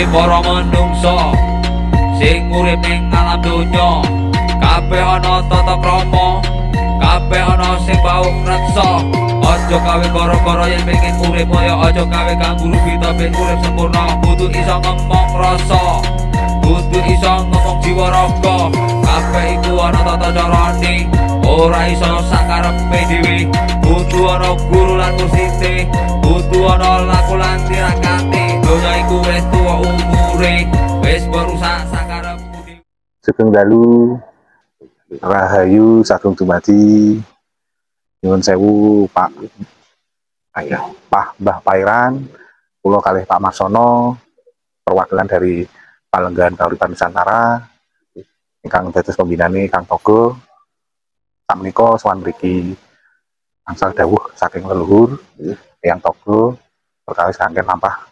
para menungso sing urip ning alam donya, kabeh ana tata krama, kabeh ana sing bau reksa. Aja gawe gara-gara yen pengen urip kaya, aja gawe kanggo rugi tapi urip sempurna. Kudu iso ngomong rasa, kudu iso ngomong jiwa raga. Kabeh iku ana tata carane, ora iso sakarepe dhewe. Kudu ana guru lan mursite, kudu ana laku lan tirakate. Donya iku wis tuwa umure, wis berusaha sakarepmu dhewe. Sugeng dalu rahayu sagung dumadi. Nyuwun sewu Pak Mbah Pairan, kula kalih Pak Marsono, perwakilan dari Palenggan Kauripan Nusantara ingkang dados pembinane Kang Togo. Sakmenika sowan mriki angsal dawuh saking leluhur Eyang Togo perkawis kanggen lampah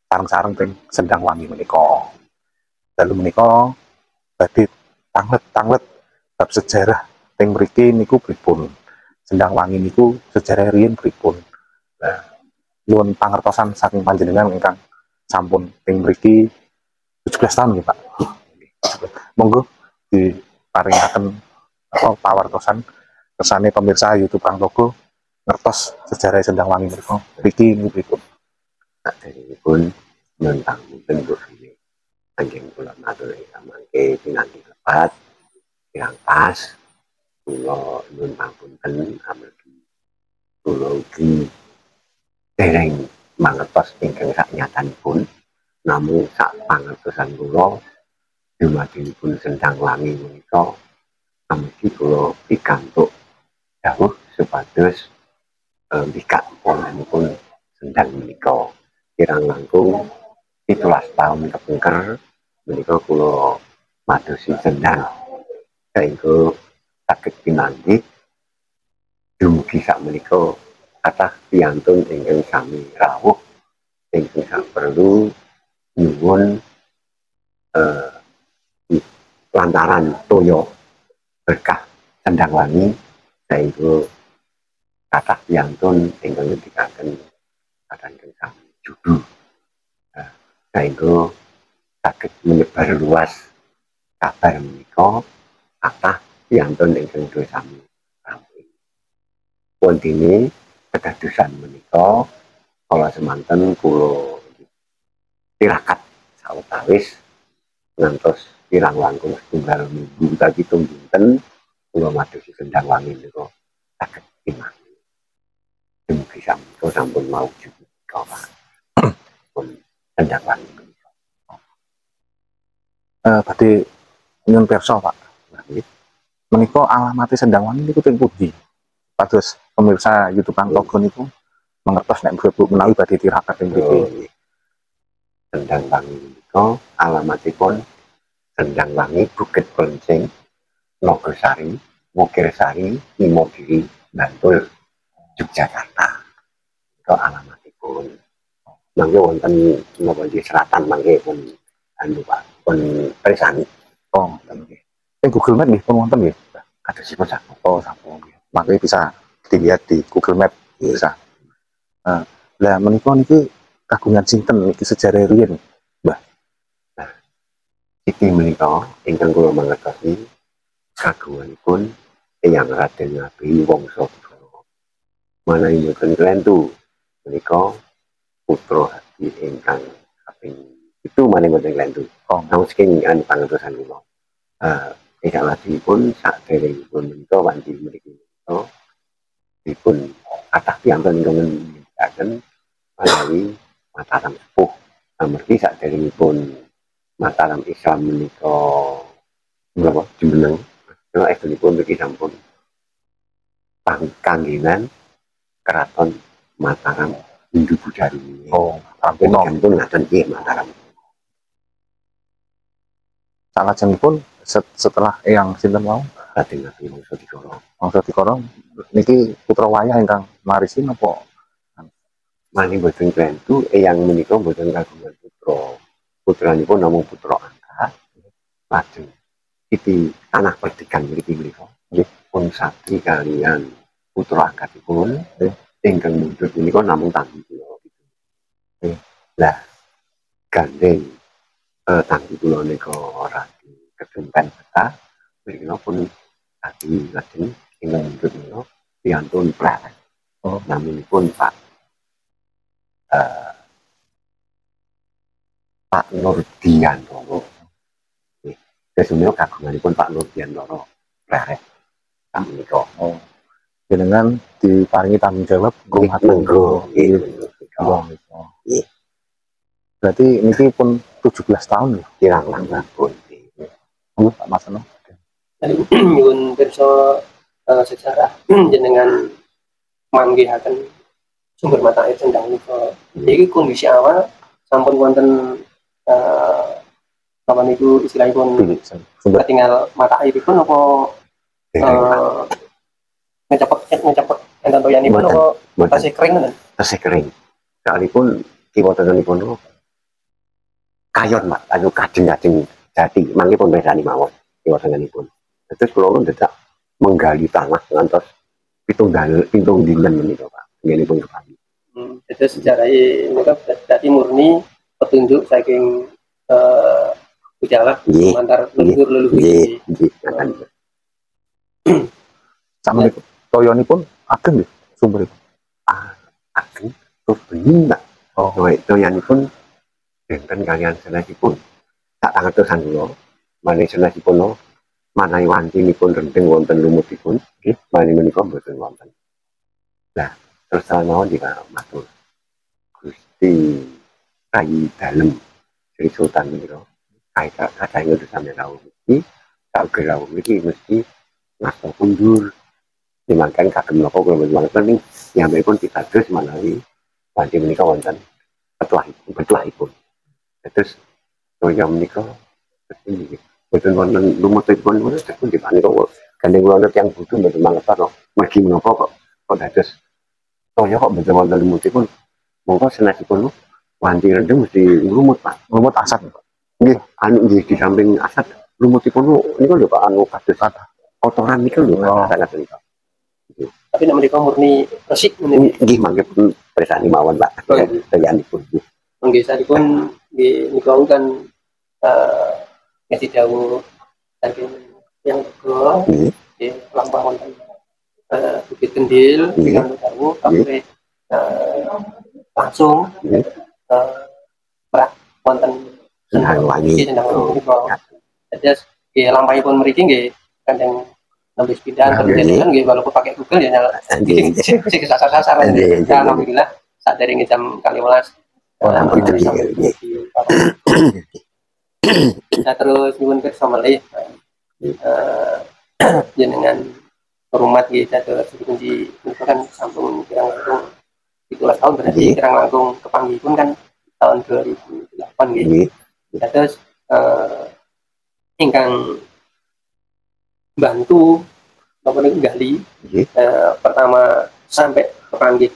sareng-sareng teng Sendang Wangi menika. Dalu menika badhe tanglet bab sejarah teng mriki niku pripun. Sendang Wangi niku sejarah riyin pripun. Nah, nyuwun pangertosan saking panjenengan ingkang sampun teng mriki 17 tahun nggih Pak. Monggo diparingaken pawartosan kersane pemirsa YouTube Kang Togo ngertos sejarah Sendang Wangi menika mriki niku pripun. Saderengipun nyuwun pangapunten Bu Fili. Anggen kula matur mangke pinanggih lepat kirang pas. Kula nyuwun pangapunten amargi kula ugi dereng mangertos ingkang saknyatanipun, namung sak pangertosan kula dumadinipun Sendang Wangi menika amargi kula pikantuk dawuh supados mbikak wontenipun Sendang menika kirang langkung 17 tahun kepengker menika kula madosi Sendang saengga saged pinanggih dumugi sakmenika kathah piyantun ingkang sami rawuh ingkang saperlu nyuwun lantaran toya berkah Sendang Wangi saengga kathah piyantun ingkang ngendikaken kadang sami judu saengga saged menyebar luas kabar menika kathah piyantun ingkang sami rampung. Wondene kedadosan menika kala semanten kula tirakat sawetawis ngantos kirang langkung setunggal minggu tadi dinten kula madosi Sendang Wangi menika saged pinanggih. Dumugi sampun maujud menika Pak. Pun Sendang Wangi menika. Badhe nyuwun pirsa Pak. Menika alamate Sendang Wangi niku teng pundi? Pados pemirsa YouTube Kang Togo niku mengertos nek menawi badhe tirakat teng mriki. Sendang Wangi menika alamatipun Sendang Wangi Bukit Bonceng, Nogosari, Wokirsari, Imogiri, Bantul, Yogyakarta. Itu alamatipun. Mangke wonten napa nggih selatan mangke pun anu Pak, pun persani. Oh, nggih. Teng Google Map nggih pun wonten nggih. Kadosipun sampun. Oh, sampun nggih. Mangke bisa dilihat di Google Map bisa. Lah menika niki kagungan sinten niki sejarah riyen, Mbah? Nah, iki menika ingkang kula mangertosi kagunganipun Eyang Raden Ngabeyi Wangsa Budara. Manahipun Klentu menika putra hadi ingkang kaping itu manahipun Klentu. Oh, nang saking anu pangertosan kula. Ingkang lajengipun saderengipun menika wanci mriki menika dipun kathah piyantun ingkang ngendikaken menawi Mataram sepuh. Amargi saderengipun Mataram Islam menika menapa jumeneng estunipun mriki sampun pangkanggenan Keraton Mataram Hindu Budari. oh, sampun pun ngaten nggih Mataram. Salajengipun setelah Eyang sinten wau? Raden Ngabeyi Wangsa Dikara. Wangsa Dikara niki putra wayah ingkang marisi napa? Mani boten Klentu Eyang menika boten kagungan putra. Putranipun namung putra angkat. Lajeng iti tanah perdikan mriki menika nggih pun satri kaliyan putra angkatipun ingkang mundhut menika namung tanggung kula. Lah gandeng tangki kula nika radi kedempen betah mriki pun radi lajeng ingkang mundhut menika piantun prelek. Naminipun Pak Pak Nurdiantoro. Sesuatu kagunganipun Pak Nurdiantoro prelek menika. Jenengan diparingi tanggung jawab rumah monggo. Berarti ini pun 17 tahun ya? Kirang-kirang pun. Pak Mas Ono. Nyuwun pirsa sejarah jenengan manggihaken sumber mata air Sendang nika. Iki kondisi awal sampun wonten apa niku istilahipun ketinggal mata airipun apa ngecepet enten toyanipun apa tasih kering ngoten? Tasih kering. Sekalipun kiwatenipun kayon Mak, anu kadeng-kadeng jati, mangke pun bedani mawon kiwatenipun. Terus kula pun dadak menggali tanah ngantos pitung dinten menika Pak. Nggih kepami. Jadi sejarahnya mereka berarti murni petunjuk saking ujalah antar leluhur. Sama toyonipun ageng nggih sumber itu. Ageng tur bening Pak. Toyanipun benten kalian sanesipun. Tak tangatursan kula. Maneh sanesipun manahi wantinipun rendeng wonten lumutipun, nggih, maneh menika mboten wonten. Lah, terus mawon dika matur. Gusti Rai Dalem Sri Sultan menika kae ngerti sampe rawuh iki, sak rawuh iki mesti ngasta kundur. Dimakan kagem napa kula mboten penting pun pitados manawi wanti menika wonten petuahipun. Terus kaya menika mesti boten wonten lumutipun pun dipani kok gandeng kula yang butuh mboten mangertos kok mergi menapa kok dados toya kok mboten wonten lumutipun monggo sanesipun wanti rendeng mesti lumut Pak, lumut asat Pak. Nggih, anu nggih di samping asat lumutipun niku lho Pak anu kados kotoran niku lho sangat niku. Tapi nek menika murni resik meniki. Nggih mangke pun persani mawon Pak. Toyanipun. Nggih sadipun nggih nika kan ngasih dawuh saking yang kula nggih lampah wonten Bukit Kendil dengan dawuh sampai langsung wonten Sendang Wangi. Jadi nggih lampahipun mriki nggih kandeng nembe pindahan terjadi nggih walaupun pakai Google ya nyala sing sasar-sasar alhamdulillah sak derenge jam 12 nah terus nyuwun pirsa malih jenengan hormat nggih dados kunci menika kan sampun kirang-kirang 17 tahun berarti kirang-kirang kepanggihipun kan tahun 2008 nggih. Dados ingkang bantu bapak niku gali pertama sampai kepanggih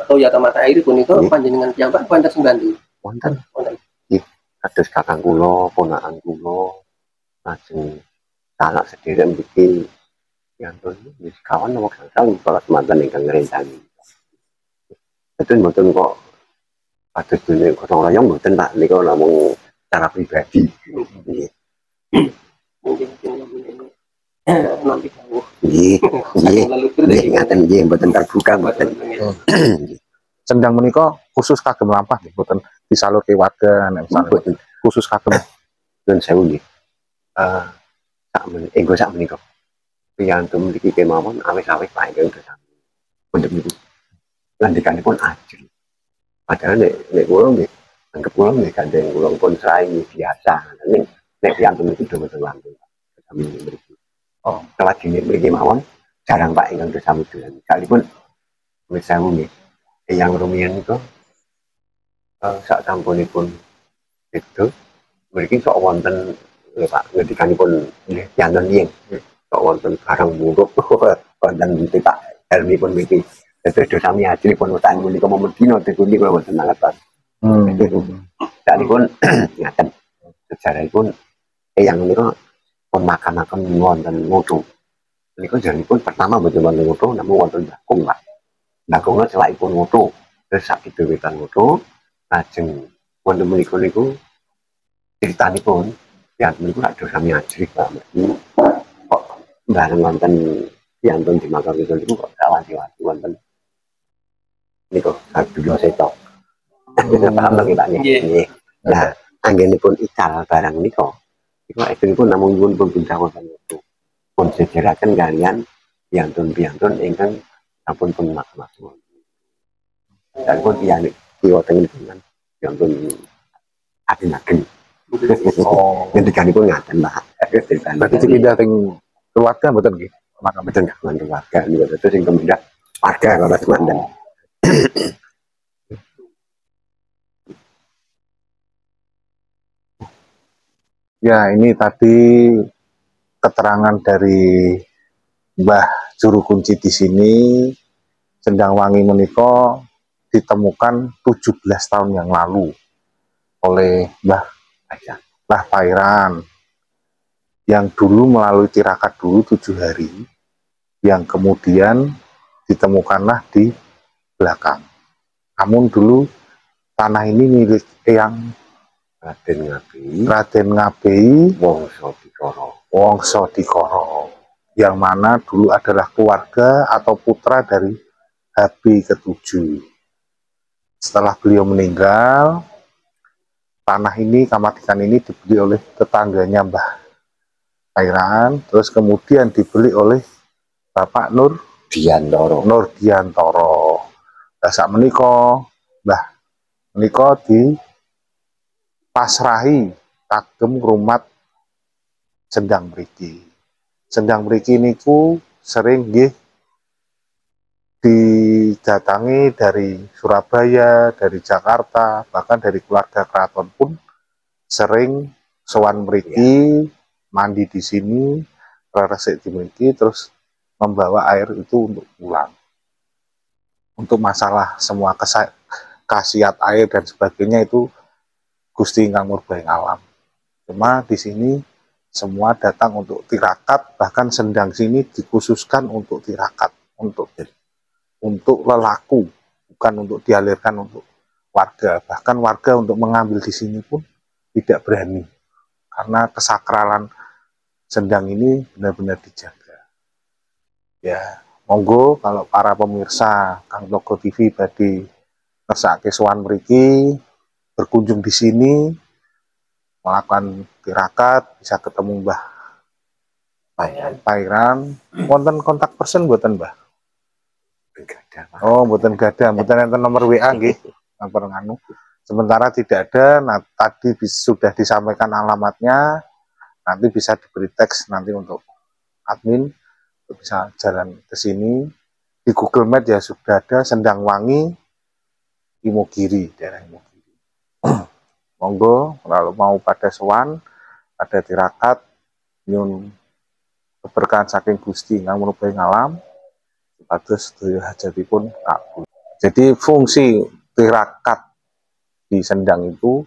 Toyota Mata Air pun itu panjenengan piyambak wonten sing bantu. Wonten. Nggih, kados kakang kula, ponakan kula lajeng anak sederek mriki yantun wis kawan nomor gangsal para semanten ingkang ngrencani. Betul mboten kok kados dene gotong royong mboten Pak nika namung cara pribadi. Nggih. Mungkin nanti dawuh. Nggih. Nggih, ngaten nggih mboten terbuka mboten. Sendang menika khusus kagem lampah nggih, mboten disalurke warga nek misalnya khusus kagem nuwun sewu nggih. Sak menika. Piyantu mriki kemawon awis-awis Pak ingkang gesang. Untuk niku. Landikanipun ajeng. Padahal nek kula nggih anggap kula nggih gandeng kula pun sae biasa. Nek piyantu niku mboten langsung. Sami mriki. Kelajenge mriki mawon jarang Pak ingkang gesang dolan. Sekalipun wis sewu nggih. Yang rumiyin niku sak sampunipun itu mriki sok wonten lho Pak ngendikanipun nggih yanten yen sok wonten barang muruk wonten Pak Helmipun mriki terus sami ajripun utan menika memedina dikuni kula wonten ngantos sanipun ngaten sejarahipun yang menika pun makam-makam wonten Ngoto menika jaranipun pertama mboten wonten Ngoto namung wonten Bakung Pak Bakungna celakipun Ngoto terus sakit wetan Ngoto lajeng wonten menika niku Ceritanipun yang niku lak sami ajrik Pak. Kok bareng wonten piantun di makam itu niku kok kawanti-wanti wonten niku Abdullah Seto. Paham lagi Pak nggih. Nah, anggenipun ical barang niku iku ekstripun namung pun bintang wonten itu. Pun sejeraken kalian piantun-piantun ingkang sampun pun makmur. Dan pun tiyang kiwa tengen dengan piantun agen-agen. Oh, Ngendikanipun ngaten Pak. berarti dipindah teng keluarga mboten nggih? Makam betul nggak mantu warga niku terus sing kemudian warga kalau semanten. Ya, ini tadi keterangan dari Mbah Juru Kunci di sini. Sendang Wangi menika ditemukan 17 tahun yang lalu oleh Mbah Pairan yang dulu melalui tirakat dulu 7 hari, yang kemudian ditemukanlah di belakang. Namun dulu tanah ini milik yang Raden Ngabei Wongso Dikoro, yang mana dulu adalah keluarga atau putra dari Habib ke-7. Setelah beliau meninggal, tanah ini, Kamatikan ini dibeli oleh tetangganya Mbah Pairan, terus kemudian dibeli oleh Bapak Nur Diantoro. Nah, sak menika Mbah menika dipasrahi kagem rumat Sendang mriki. Sendang mriki niku sering nggih didatangi dari Surabaya, dari Jakarta, bahkan dari keluarga keraton pun sering sowan mriki, mandi di sini, resik di mriki, terus membawa air itu untuk pulang. Untuk masalah semua khasiat air dan sebagainya itu Gusti Ingkang Murbaing Alam. Cuma di sini semua datang untuk tirakat, bahkan Sendang sini dikhususkan untuk tirakat, untuk lelaku, bukan untuk dialirkan untuk warga. Bahkan warga untuk mengambil di sini pun tidak berani, karena kesakralan Sendang ini benar-benar dijaga. Ya, monggo kalau para pemirsa Kang Togo TV badhe ngersake sowan mriki, berkunjung di sini, melakukan tirakat, bisa ketemu Mbah Pairan. Wonten kontak person mboten, Mbah? Oh, mboten gadah, mboten enten nomor WA nggih. Nomor nganu. Sementara tidak ada. Nah, tadi sudah disampaikan alamatnya. Nanti bisa diberi teks nanti untuk admin, bisa jalan ke sini. Di Google Map ya sudah ada Sendang Wangi Imogiri, daerah Imogiri. Monggo kalau mau pada sowan, ada tirakat nyun keberkahan saking Gusti Ingkang Murbaing Alam, supados sedaya hajatipun kabul. Jadi fungsi tirakat di Sendang itu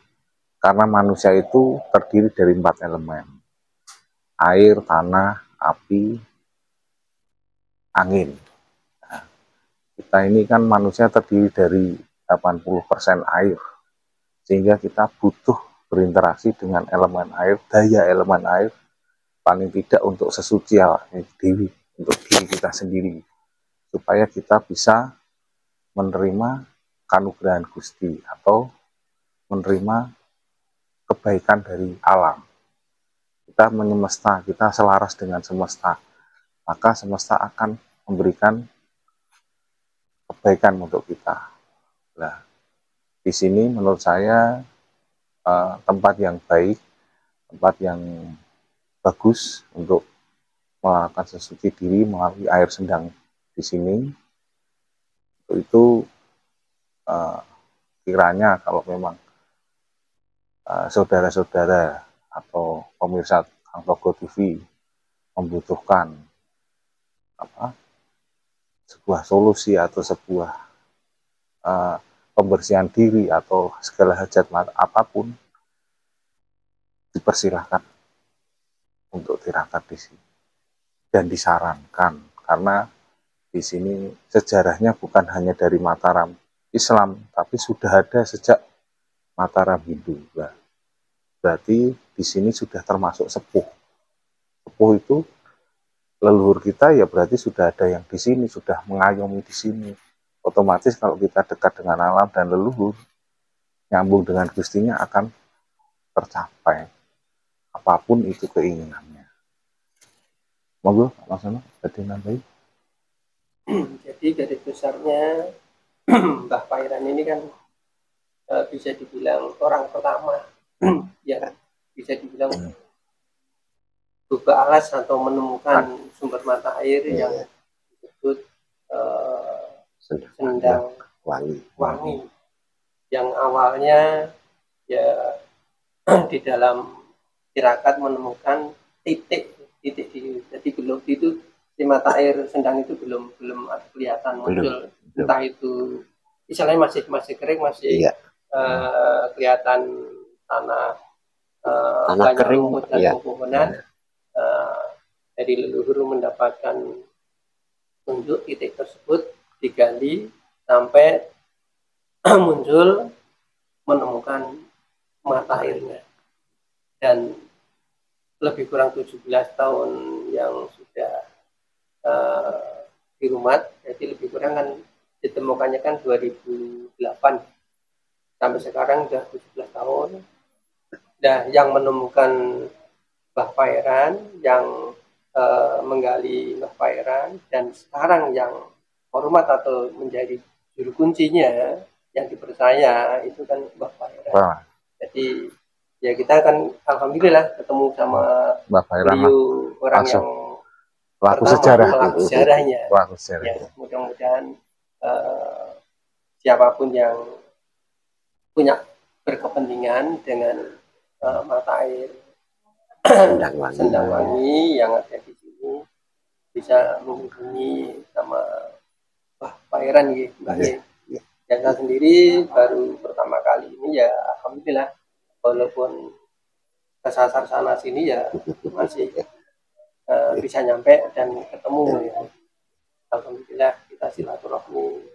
karena manusia itu terdiri dari 4 elemen: air, tanah, api, angin. Nah, kita ini kan manusia terdiri dari 80% air, sehingga kita butuh berinteraksi dengan elemen air, daya elemen air, paling tidak untuk sesuci diri, untuk diri kita sendiri, supaya kita bisa menerima kanugrahan Gusti atau menerima kebaikan dari alam. Kita menyemesta, kita selaras dengan semesta, maka semesta akan memberikan kebaikan untuk kita. Nah, di sini menurut saya tempat yang baik, tempat yang bagus untuk melakukan sesuci diri melalui air Sendang di sini. Itu kiranya kalau memang saudara-saudara atau pemirsa Kang Togo TV membutuhkan sebuah solusi atau sebuah pembersihan diri atau segala hajat apapun, dipersilahkan untuk tirakat di sini dan disarankan, karena di sini sejarahnya bukan hanya dari Mataram Islam, tapi sudah ada sejak Mataram Hindu. Nah, berarti di sini sudah termasuk sepuh. Sepuh itu leluhur kita, ya berarti sudah ada yang di sini, sudah mengayomi di sini. Otomatis kalau kita dekat dengan alam dan leluhur, nyambung dengan Gustinya akan tercapai apapun itu keinginannya. Monggo Mas Ono, jadi nambahin. Jadi garis besarnya Mbah Pairan ini kan bisa dibilang orang pertama ya, bisa dibilang buka alas atau menemukan sumber mata air yang disebut Sendang Wangi, yang awalnya ya di dalam tirakat menemukan titik jadi belum itu di mata air Sendang itu belum ada kelihatan muncul, entah itu misalnya masih kering, masih kelihatan tanah kering dan pepohonan. Dari leluhur mendapatkan tunjuk titik tersebut, digali sampai muncul menemukan mata airnya, dan lebih kurang 17 tahun yang sudah di rumah, jadi lebih kurang kan ditemukannya kan 2008 sampai sekarang sudah 17 tahun. Nah, yang menemukan Mbah Pairan, yang menggali Mbah Pairan, dan sekarang yang hormat atau menjadi juru kuncinya yang dipercaya itu kan Mbah Pairan. Jadi ya kita kan alhamdulillah ketemu sama Mbah Pairan, beliau, orang yang pelaku sejarahnya. Ya, mudah-mudahan siapapun yang punya berkepentingan dengan mata air Sendang Wangi yang ada di sini bisa menghubungi sama Mbah Pairan ya, Mbak ya. Dan saya sendiri baru pertama kali ini ya alhamdulillah, walaupun kesasar sana sini ya masih bisa nyampe dan ketemu ya. Alhamdulillah kita silaturahmi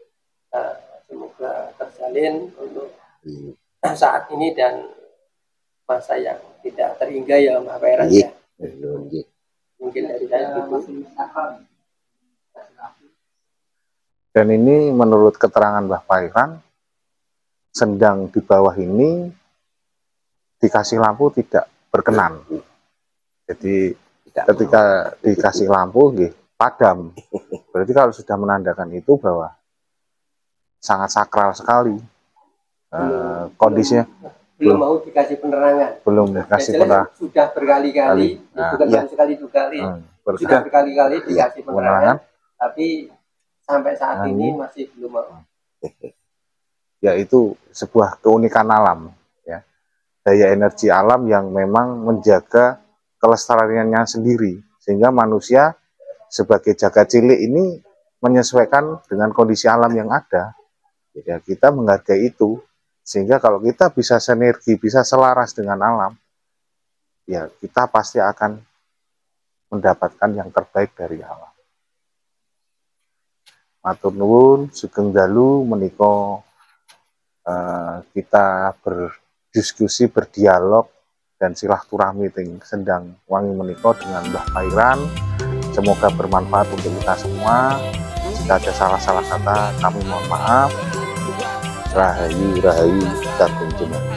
semoga terjalin untuk saat ini dan masa yang tidak terhingga ya Mbah Pairan ya. Mungkin dari saya itu. Dan ini menurut keterangan Mbah Pairan, Sendang di bawah ini dikasih lampu tidak berkenan. Jadi ketika dikasih lampu padam. Berarti kalau sudah menandakan itu bahwa sangat sakral sekali kondisinya. Belum mau dikasih penerangan. Belum dikasih penerangan. Sudah berkali-kali, bukan baru sekali dua kali. Sudah berkali-kali dikasih penerangan, tapi sampai saat ini masih belum mau. Ya itu sebuah keunikan alam, ya. Daya energi alam yang memang menjaga kelestariannya sendiri, sehingga manusia sebagai jagat cilik ini menyesuaikan dengan kondisi alam yang ada. Ya, kita menghargai itu. Sehingga kalau kita bisa sinergi, bisa selaras dengan alam, ya kita pasti akan mendapatkan yang terbaik dari alam. Matur nuwun, sugeng dalu menika kita berdiskusi, berdialog dan silaturahmi teng Sendang Wangi menika dengan Mbah Pairan. Semoga bermanfaat untuk kita semua. Jika ada salah-salah kata, kami mohon maaf. Rahayu, Rahayu, Sagung Jumat.